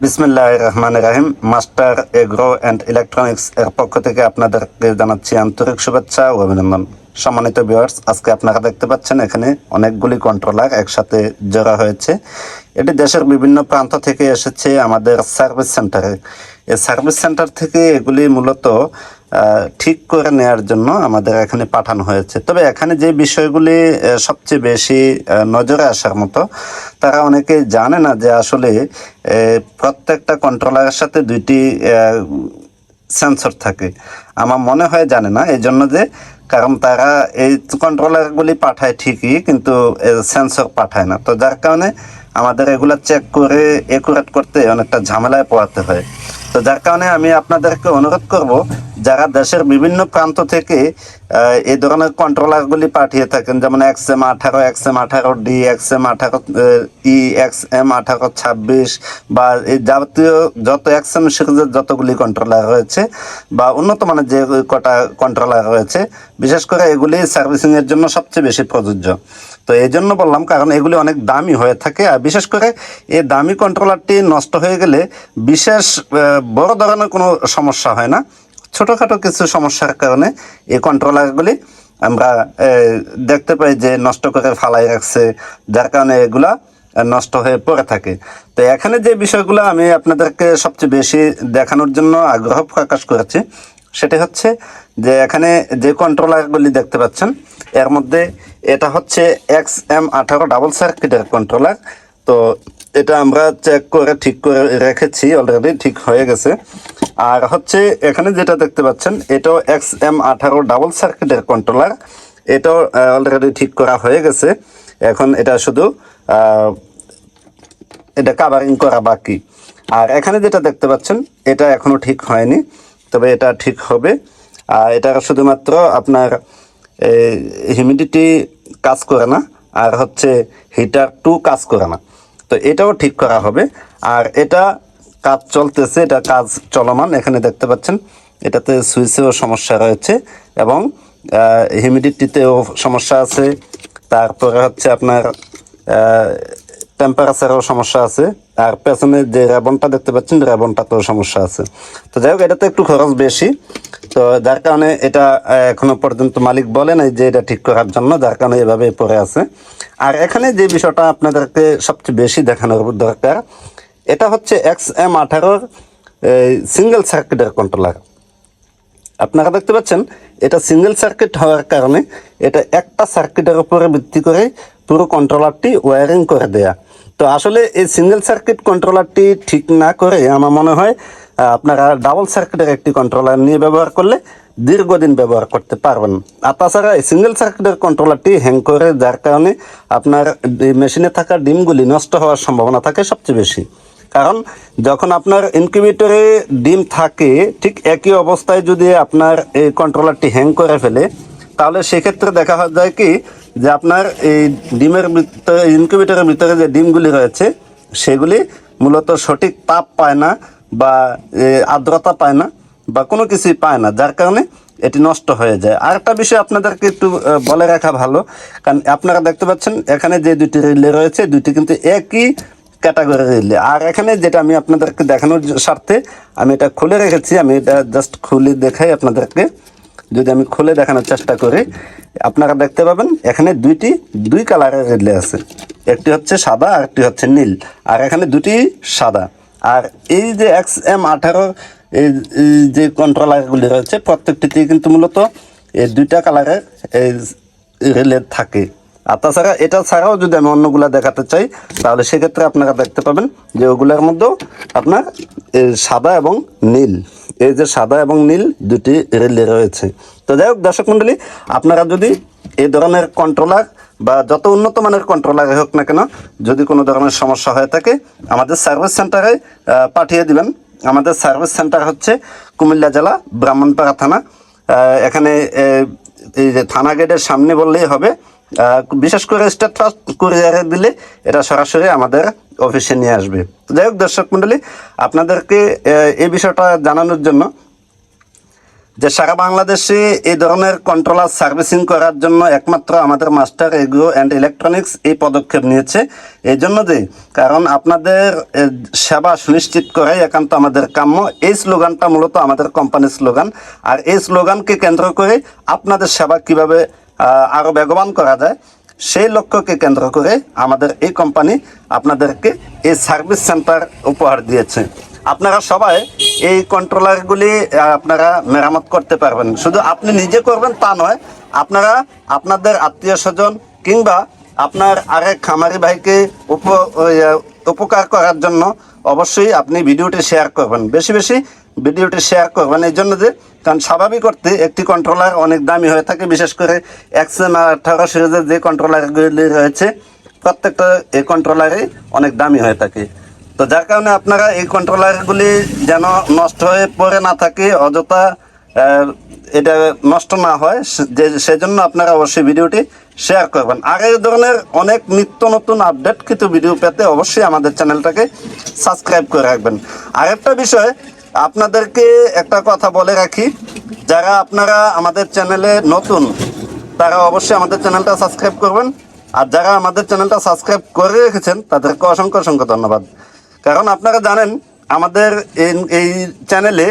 বিসমিল্লাহির রহমানির রহিম। Master agro and electronics এর পক্ষ থেকে আপনাদেরকে জানাচ্ছি আন্তরিক শুভেচ্ছা ও অভিনন্দন। সম্মানিত ভিউয়ার্স, আজকে আপনারা দেখতে পাচ্ছেন এখানে অনেকগুলি কন্ট্রোলার একসাথে জোড়া হয়েছে। এটি দেশের বিভিন্ন প্রান্ত থেকে এসেছে আমাদের সার্ভিস সেন্টারে। এই সার্ভিস সেন্টার থেকে এগুলি মূলত ঠিক করে নেয়ার জন্য আমাদের এখানে পাঠানো হয়েছে। তবে এখানে যে বিষয়গুলি সবচেয়ে বেশি নজরে আসার মতো, তারা অনেকে জানে না যে আসলে প্রত্যেকটা কন্ট্রোলারের সাথে দুইটি সেন্সর থাকে। আমার মনে হয় জানে না, এই জন্য যে কারণ তারা এই কন্ট্রোলারগুলি পাঠায় ঠিকই, কিন্তু সেন্সর পাঠায় না। তো যার কারণে আমাদের এগুলা চেক করে একুরেট করতে অনেকটা ঝামেলায় পোহাতে হয়। তো যার কারণে আমি আপনাদেরকে অনুরোধ করব, যারা দেশের বিভিন্ন প্রান্ত থেকে এই ধরনের কন্ট্রোলারগুলি পাঠিয়ে থাকেন, যেমন XM18, XM18D, XM18E, XM1826 বা এই জাতীয় যত XM সিরিজের যতগুলি কন্ট্রোলার রয়েছে বা উন্নত মানের যে কটা কন্ট্রোলার রয়েছে, বিশেষ করে এগুলি সার্ভিসিংয়ের জন্য সবচেয়ে বেশি প্রযোজ্য। তো এই জন্য বললাম, কারণ এগুলি অনেক দামি হয়ে থাকে। আর বিশেষ করে এই দামি কন্ট্রোলারটি নষ্ট হয়ে গেলে বিশেষ বড় ধরনের কোনো সমস্যা হয় না, ছোটোখাটো কিছু সমস্যার কারণে এই কন্ট্রোলারগুলি আমরা দেখতে পাই যে নষ্ট করে ফালাই রাখছে, যার কারণে এগুলা নষ্ট হয়ে পড়ে থাকে। তো এখানে যে বিষয়গুলো আমি আপনাদেরকে সবচেয়ে বেশি দেখানোর জন্য আগ্রহ প্রকাশ করেছি, সেটি হচ্ছে যে এখানে যে কন্ট্রোলারগুলি দেখতে পাচ্ছেন, এর মধ্যে এটা হচ্ছে XM18 ডাবল সার্কিটের কন্ট্রোলার। তো এটা আমরা চেক করে ঠিক করে রেখেছি, অলরেডি ঠিক হয়ে গেছে। আর হচ্ছে এখানে যেটা দেখতে পাচ্ছেন, এটাও XM18 ডাবল সার্কিটের কন্ট্রোলার, এটাও অলরেডি ঠিক করা হয়ে গেছে। এখন এটা শুধু এটা কাভারিং করা বাকি। আর এখানে যেটা দেখতে পাচ্ছেন, এটা এখনো ঠিক হয়নি, তবে এটা ঠিক হবে। আর এটা শুধুমাত্র আপনার হিউমিডিটি কাজ করে না, আর হচ্ছে হিটার 2 কাজ করে না। তো এটাও ঠিক করা হবে। আর এটা কাজ চলতেছে, এটা কাজ চলমান। এখানে দেখতে পাচ্ছেন এটাতে সুইচেও সমস্যা রয়েছে এবং হিউমিডিটিতেও সমস্যা আছে। তারপরে হচ্ছে আপনার টেম্পারেচারেও সমস্যা আছে। আর পেছনে যে রেবনটা দেখতে পাচ্ছেন, রেবনটাতেও সমস্যা আছে। তো যাই হোক, এটাতে একটু খরচ বেশি, তো যার কারণে এটা এখনো পর্যন্ত মালিক বলে নাই যে এটা ঠিক করার জন্য, যার কারণে এভাবে পড়ে আছে। আর এখানে যে বিষয়টা আপনাদেরকে সবচেয়ে বেশি দেখানোর দরকার, এটা হচ্ছে XM18 সিঙ্গেল সার্কিটের কন্ট্রোলার। আপনারা দেখতে পাচ্ছেন এটা সিঙ্গেল সার্কিট হওয়ার কারণে এটা একটা সার্কিটের উপরে ভিত্তি করে পুরো কন্ট্রোলারটি ওয়্যারিং করে দেয়া। তো আসলে এই সিঙ্গেল সার্কিট কন্ট্রোলারটি ঠিক না করে আমার মনে হয় আপনারা ডাবল সার্কিটের একটি কন্ট্রোলার নিয়ে ব্যবহার করলে দীর্ঘদিন ব্যবহার করতে পারবেন। আর তাছাড়া এই সিঙ্গেল সার্কিটের কন্ট্রোলারটি হ্যাং করে, যার কারণে আপনার মেশিনে থাকা ডিমগুলি নষ্ট হওয়ার সম্ভাবনা থাকে সবচেয়ে বেশি। কারণ যখন আপনার ইনকিউবেটরে ডিম থাকে, ঠিক একই অবস্থায় যদি আপনার এই কন্ট্রোলারটি হ্যাং করে ফেলে, তাহলে সেক্ষেত্রে দেখা যায় কি যে আপনার এই ডিমের ভিতরে, ইনকিউবেটরের ভিতরে যে ডিমগুলি রয়েছে, সেগুলি মূলত সঠিক তাপ পায় না বা আর্দ্রতা পায় না বা কোনো কিছুই পায় না, যার কারণে এটি নষ্ট হয়ে যায়। আরেকটা বিষয় আপনাদেরকে একটু বলে রাখা ভালো, কারণ আপনারা দেখতে পাচ্ছেন এখানে যে দুটি রিলে রয়েছে, দুটি কিন্তু একই ক্যাটাগরি রিলে। আর এখানে যেটা আমি আপনাদেরকে দেখানোর স্বার্থে আমি এটা খুলে রেখেছি, আমি এটা জাস্ট খুলে দেখাই আপনাদেরকে। যদি আমি খুলে দেখানোর চেষ্টা করি, আপনারা দেখতে পাবেন এখানে দুই কালারের রিলে আছে, একটি হচ্ছে সাদা আর একটি হচ্ছে নীল। আর এখানে দুটি সাদা। আর এই যে XM18 এই যে কন্ট্রোলারগুলি রয়েছে, প্রত্যেকটিতেই কিন্তু মূলত এই দুইটা কালারের এই রিলে থাকে। আর তাছাড়া এটা ছাড়াও যদি আমি অন্যগুলা দেখাতে চাই, তাহলে সেক্ষেত্রে আপনারা দেখতে পাবেন যে ওগুলোর মধ্যেও আপনার সাদা এবং নীল, এই যে সাদা এবং নীল দুটি রিলে রয়েছে। তো যাই হোক দর্শক মণ্ডলী, আপনারা যদি এই ধরনের কন্ট্রোলার বা যত উন্নত মানের কন্ট্রোলার হোক না কেন, যদি কোনো ধরনের সমস্যা হয়ে থাকে, আমাদের সার্ভিস সেন্টারে পাঠিয়ে দিবেন। আমাদের সার্ভিস সেন্টার হচ্ছে কুমিল্লা জেলা, ব্রাহ্মণপাড়া থানা। এখানে এই যে থানা গেটের সামনে বললেই হবে। বিশেষ করে স্টেট ফার্স্ট কুরিয়ারে দিলে এটা সরাসরি আমাদের অফিসে নিয়ে আসবে। যাই হোক দর্শক মণ্ডলী, আপনাদেরকে এই বিষয়টা জানানোর জন্য যে সারা বাংলাদেশে এই ধরনের কন্ট্রোলার সার্ভিসিং করার জন্য একমাত্র আমাদের মাস্টার এগ্রো অ্যান্ড ইলেকট্রনিক্স এই পদক্ষেপ নিয়েছে। এই জন্য যে কারণ আপনাদের সেবা সুনিশ্চিত করাই একান্ত আমাদের কাম্য। এই স্লোগানটা মূলত আমাদের কোম্পানির স্লোগান, আর এই স্লোগানকে কেন্দ্র করে আপনাদের সেবা কিভাবে আরও বেগবান করা যায় সেই লক্ষ্যকে কেন্দ্র করে আমাদের এই কোম্পানি আপনাদেরকে এই সার্ভিস সেন্টার উপহার দিয়েছে। আপনারা সবাই এই কন্ট্রোলারগুলি আপনারা মেরামত করতে পারবেন। শুধু আপনি নিজে করবেন তা নয়, আপনারা আপনাদের আত্মীয় স্বজন কিংবা আপনার আরেক খামারি ভাইকে উপকার করার জন্য অবশ্যই আপনি ভিডিওটি শেয়ার করবেন, বেশি বেশি ভিডিওটি শেয়ার করবেন। এই জন্য যে কারণ স্বাভাবিক অর্থে একটি কন্ট্রোলার অনেক দামি হয়ে থাকে, বিশেষ করে XM18 সিরিজের যে কন্ট্রোলারগুলি রয়েছে প্রত্যেকটা এই কন্ট্রোলারই অনেক দামি হয়ে থাকে। তো যার কারণে আপনারা এই কন্ট্রোলারগুলি যেন নষ্ট হয়ে পড়ে না থাকে, অযথা এটা নষ্ট না হয়, সেজন্য আপনারা অবশ্যই ভিডিওটি শেয়ার করবেন। আর এই ধরনের অনেক নিত্য নতুন আপডেট কিন্তু ভিডিও পেতে অবশ্যই আমাদের চ্যানেলটাকে সাবস্ক্রাইব করে রাখবেন। আরেকটা বিষয় আপনাদেরকে একটা কথা বলে রাখি, যারা আপনারা আমাদের চ্যানেলে নতুন তারা অবশ্যই আমাদের চ্যানেলটা সাবস্ক্রাইব করবেন, আর যারা আমাদের চ্যানেলটা সাবস্ক্রাইব করে রেখেছেন তাদেরকে অসংখ্য অসংখ্য ধন্যবাদ। কারণ আপনারা জানেন আমাদের এই চ্যানেলে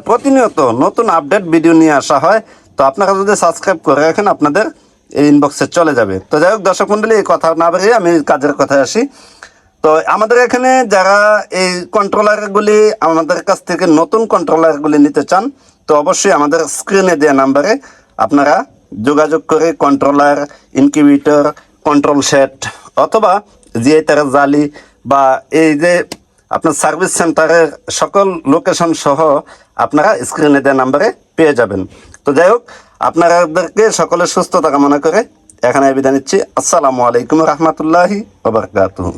প্রতিনিয়ত নতুন আপডেট ভিডিও নিয়ে আসা হয়। তো আপনারা যদি সাবস্ক্রাইব করে রাখেন আপনাদের এই ইনবক্সে চলে যাবে। তো যাই হোক দর্শক মণ্ডলী, এই কথা না বেরিয়ে আমি কাজের কথায় আসি। তো আমাদের এখানে যারা এই কন্ট্রোলারগুলি আমাদের কাছ থেকে নতুন কন্ট্রোলারগুলি নিতে চান, তো অবশ্যই আমাদের স্ক্রিনে দেওয়া নাম্বারে আপনারা যোগাযোগ করে কন্ট্রোলার, ইনকিউবেটর, কন্ট্রোল সেট অথবা জিআই জালি বা এই যে আপনার সার্ভিস সেন্টারের সকল লোকেশন সহ আপনারা স্ক্রিনে দেওয়া নাম্বারে পেয়ে যাবেন। তো যাই হোক আপনাদেরকে সকলের সুস্থতা কামনা করে এখানে বিদায় নিচ্ছি। আসসালামু আলাইকুম রহমতুল্লাহি ওয়া বারাকাতুহু।